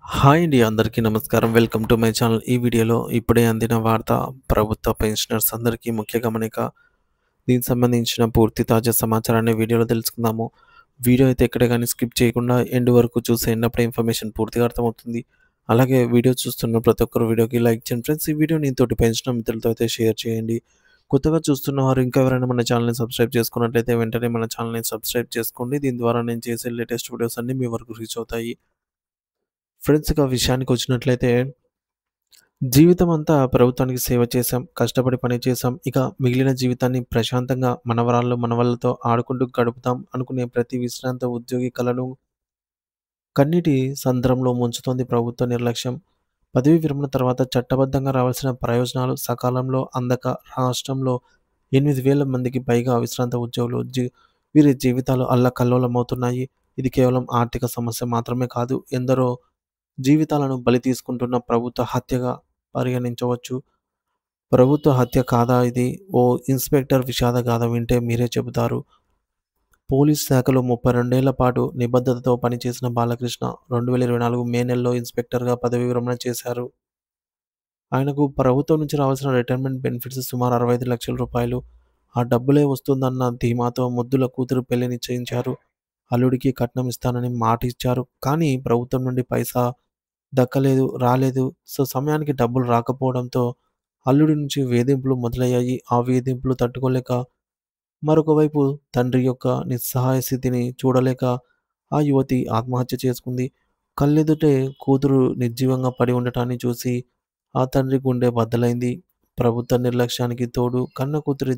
Hi అండి. అందరికీ నమస్కారం. Welcome to my channel. ఈ వీడియోలో ఇప్పుడే అందిన వార్త ప్రభుత్వ పెన్షనర్స్ అందరికీ ముఖ్య గమనిక. దీనికి సంబంధించిన పూర్తి తాజా సమాచారాన్ని వీడియోలో తెలుసుకుందాము. వీడియో అయితే ఎక్కడ గాని స్కిప్ చేయకుండా ఎండ్ వరకు చూసేయండి. అప్పుడే ఇన్ఫర్మేషన్ పూర్తిగా అర్థమవుతుంది. అలాగే వీడియో చూస్తున్న ప్రతి ఒక్కరు వీడియోకి లైక్ చేయండి ఫ్రెండ్స్. ఈ వీడియోని తోటి పెన్షనర్ మిత్రులతో అయితే షేర్ చేయండి. కొత్తగా చూస్తున్న వారు ఇంకా ఎవరైనా మన ఛానల్‌ని సబ్స్క్రైబ్ చేసుకున్నట్లయితే వెంటనే మన ఛానల్‌ని సబ్స్క్రైబ్ చేసుకోండి. దీని ద్వారా నేను చేసే లేటెస్ట్ వీడియోస్ అన్నీ మీ వరకు రీచ్ అవుతాయి. ఫ్రెండ్స్ ఇక విషయానికొచ్చినట్లయితే జీవితమంతా ప్రభుత్వానికి సేవ చేశాం. కష్టపడి పని చేశాం. ఇక మిగిలిన జీవితాన్ని ప్రశాంతంగా మనవరాళ్ళు, మనవళ్ళతో ఆడుకుంటూ గడుపుతాం అనుకునే ప్రతి విశ్రాంత ఉద్యోగి కలను కన్నీటి సంద్రంలో ముంచుతోంది ప్రభుత్వ నిర్లక్ష్యం. పదవీ విరమణ తర్వాత చట్టబద్ధంగా రావాల్సిన ప్రయోజనాలు సకాలంలో అందక రాష్ట్రంలో 8,000 మందికి పైగా విశ్రాంత ఉద్యోగులు వీరి జీవితాలు అల్లకల్లోలమవుతున్నాయి. ఇది కేవలం ఆర్థిక సమస్య మాత్రమే కాదు. ఎందరో జీవితాలను బలి తీసుకుంటున్న ప్రభుత్వ హత్యగా పరిగణించవచ్చు. ప్రభుత్వ హత్య కాదా ఇది? ఓ ఇన్స్‌పెక్టర్ విషాద గాథ వింటే మీరే చెబుతారు. పోలీస్ శాఖలో 32 ఏళ్ల పాటు నిబద్ధతతో పనిచేసిన బాలకృష్ణ 2024 మే నెలలో ఇన్స్‌పెక్టర్‌గా పదవీ విరమణ చేశారు. ఆయనకు ప్రభుత్వం నుంచి రావాల్సిన రిటైర్మెంట్ బెనిఫిట్స్ సుమారు 65 లక్షల రూపాయలు. ఆ డబ్బులే వస్తుందన్న ధీమాతో ముద్దుల కూతురు పెళ్లి నిశ్చయించారు. అల్లుడికి కట్నం ఇస్తానని మాట ఇచ్చారు. కానీ ప్రభుత్వం నుండి పైసా దక్కలేదు, రాలేదు. సో, సమయానికి డబ్బులు రాకపోవడంతో అల్లుడి నుంచి వేధింపులు మొదలయ్యాయి. ఆ వేధింపులు తట్టుకోలేక మరొక వైపు తండ్రి యొక్క నిస్సహాయ స్థితిని చూడలేక ఆ యువతి ఆత్మహత్య చేసుకుంది. కళ్ళెదుటే కూతురు నిర్జీవంగా పడి ఉండటాన్ని చూసి ఆ తండ్రి గుండె బద్దలైంది. ప్రభుత్వ నిర్లక్ష్యానికి తోడు కన్న కూతురి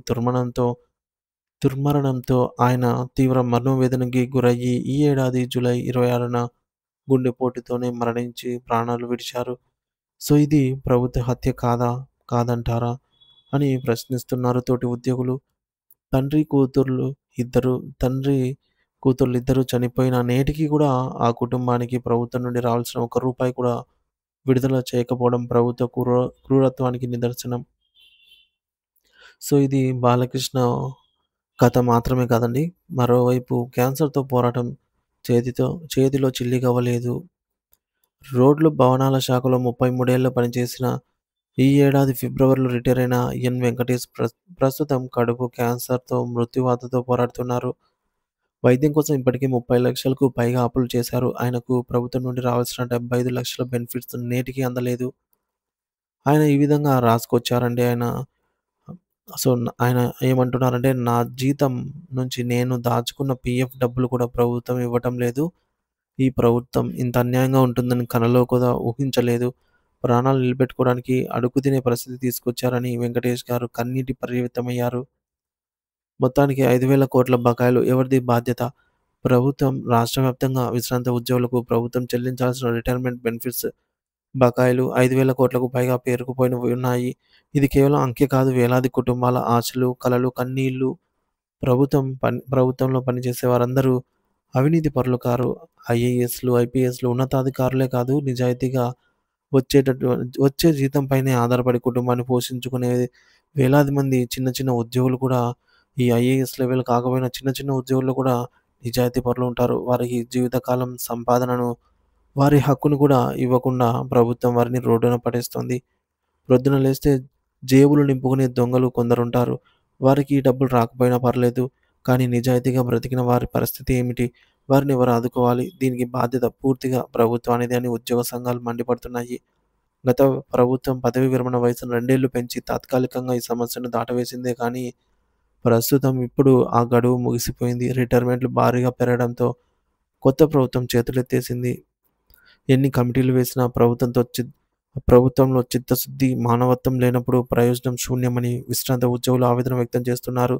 దుర్మరణంతో ఆయన తీవ్ర మనోవేదనకి గురయ్యి ఈ ఏడాది జూలై 26న గుండెపోటుతోనే మరణించి ప్రాణాలు విడిచారు. సో, ఇది ప్రభుత్వ హత్య కాదా? కాదంటారా? అని ప్రశ్నిస్తున్నారు తోటి ఉద్యోగులు. తండ్రి, కూతుర్లు ఇద్దరు తండ్రి, కూతుర్లిద్దరూ చనిపోయిన నేటికి కూడా ఆ కుటుంబానికి ప్రభుత్వం నుండి రావాల్సిన ఒక్క రూపాయి కూడా విడుదల చేయకపోవడం ప్రభుత్వ క్రూరత్వానికి నిదర్శనం. సో, ఇది బాలకృష్ణ కథ మాత్రమే కాదండి. మరోవైపు క్యాన్సర్‌తో పోరాటం చేతిలో చిల్లిగవ్వలేదు. రోడ్లు, భవనాల శాఖలో 33 ఏళ్లు పనిచేసిన ఈ ఏడాది ఫిబ్రవరిలో రిటైర్ అయిన ఎన్. వెంకటేష్ ప్రస్తుతం కడుపు క్యాన్సర్‌తో మృత్యువాతతో పోరాడుతున్నారు. వైద్యం కోసం ఇప్పటికే 30 లక్షలకు పైగా అప్పులు చేశారు. ఆయనకు ప్రభుత్వం నుండి రావాల్సిన 75 లక్షల బెనిఫిట్స్ నేటికీ అందలేదు. ఆయన ఈ విధంగా రాసుకొచ్చారండి. ఆయన ఏమంటున్నారంటే, "నా జీతం నుంచి నేను దాచుకున్న పీఎఫ్ డబ్బులు కూడా ప్రభుత్వం ఇవ్వటం లేదు. ఈ ప్రభుత్వం ఇంత అన్యాయంగా ఉంటుందని కలలో కూడా ఊహించలేదు. ప్రాణాలు నిలబెట్టుకోవడానికి అడుగు తినే పరిస్థితి తీసుకొచ్చారని వెంకటేష్ గారు కన్నీటి పర్యంతమయ్యారు. మొత్తానికి 5,000 కోట్ల బకాయిలు ఎవరిది బాధ్యత? ప్రభుత్వం రాష్ట్ర వ్యాప్తంగా విశ్రాంత ఉద్యోగులకు ప్రభుత్వం చెల్లించాల్సిన రిటైర్మెంట్ బెనిఫిట్స్ బకాయిలు 5,000 కోట్లకు పైగా పేరుకుపోయినవి ఉన్నాయి. ఇది కేవలం అంకె కాదు. వేలాది కుటుంబాల ఆశలు, కలలు, కన్నీళ్లు. ప్రభుత్వంలో పనిచేసే వారందరూ అవినీతి పరులు కారు. ఐఏఎస్‌లు, ఐపీఎస్‌లు ఉన్నతాధికారులే కాదు. నిజాయితీగా వచ్చే జీతంపైనే ఆధారపడి కుటుంబాన్ని పోషించుకునే వేలాది మంది చిన్న చిన్న ఉద్యోగులు కూడా ఈ ఐఏఎస్ లెవెల్ కాకపోయినా చిన్న చిన్న ఉద్యోగుల్లో కూడా నిజాయితీ పరులు ఉంటారు. వారికి జీవితకాలం సంపాదనను, వారి హక్కును కూడా ఇవ్వకుండా ప్రభుత్వం వారిని రోడ్డున పడేస్తుంది. ప్రొద్దున లేస్తే జేబులు నింపుకునే దొంగలు కొందరుంటారు. వారికి డబ్బులు రాకపోయినా పర్లేదు. కానీ నిజాయితీగా బ్రతికిన వారి పరిస్థితి ఏమిటి? వారిని ఎవరు ఆదుకోవాలి? దీనికి బాధ్యత పూర్తిగా ప్రభుత్వానిదే అని ఉద్యోగ సంఘాలు మండిపడుతున్నాయి. గత ప్రభుత్వం పదవీ విరమణ వయసును 2 ఏళ్లు పెంచి తాత్కాలికంగా ఈ సమస్యను దాటవేసిందే కానీ, ప్రస్తుతం ఇప్పుడు ఆ గడువు ముగిసిపోయింది. రిటైర్మెంట్లు భారీగా పెరగడంతో కొత్త ప్రభుత్వం చేతులెత్తేసింది. ఎన్ని కమిటీలు వేసినా ప్రభుత్వంలో చిత్తశుద్ధి, మానవత్వం లేనప్పుడు ప్రయోజనం శూన్యమని విశ్రాంత ఉద్యోగులు ఆవేదన వ్యక్తం చేస్తున్నారు.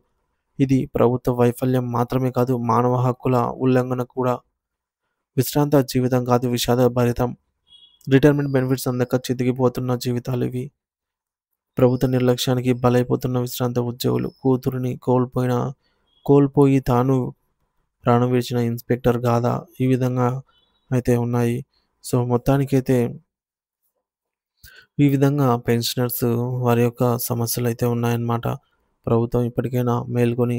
ఇది ప్రభుత్వ వైఫల్యం మాత్రమే కాదు, మానవ హక్కుల ఉల్లంఘన కూడా. విశ్రాంత జీవితం కాదు, విషాదభరితం. రిటైర్మెంట్ బెనిఫిట్స్ అందక చితికిపోతున్న జీవితాలివి. ప్రభుత్వ నిర్లక్ష్యానికి బలైపోతున్న విశ్రాంత ఉద్యోగులు. కూతురిని కోల్పోయి తాను ప్రాణం విడిచిన ఇన్స్‌పెక్టర్ గాథ ఈ విధంగా అయితే ఉన్నాయి. సో, మొత్తానికైతే ఈ విధంగా పెన్షనర్స్ వారి యొక్క సమస్యలైతే ఉన్నాయన్నమాట. ప్రభుత్వం ఇప్పటికైనా మేల్కొని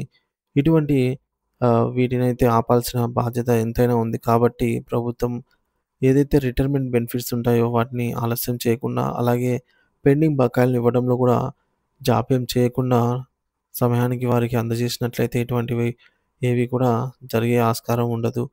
ఇటువంటి వీటినైతే ఆపాల్సిన బాధ్యత ఎంతైనా ఉంది. కాబట్టి ప్రభుత్వం ఏదైతే రిటైర్మెంట్ బెనిఫిట్స్ ఉంటాయో వాటిని ఆలస్యం చేయకుండా, అలాగే పెండింగ్ బకాయిలను ఇవ్వడంలో కూడా జాప్యం చేయకుండా సమయానికి వారికి అందజేసినట్లయితే ఇటువంటివి ఏవి కూడా జరిగే ఆస్కారం ఉండదు.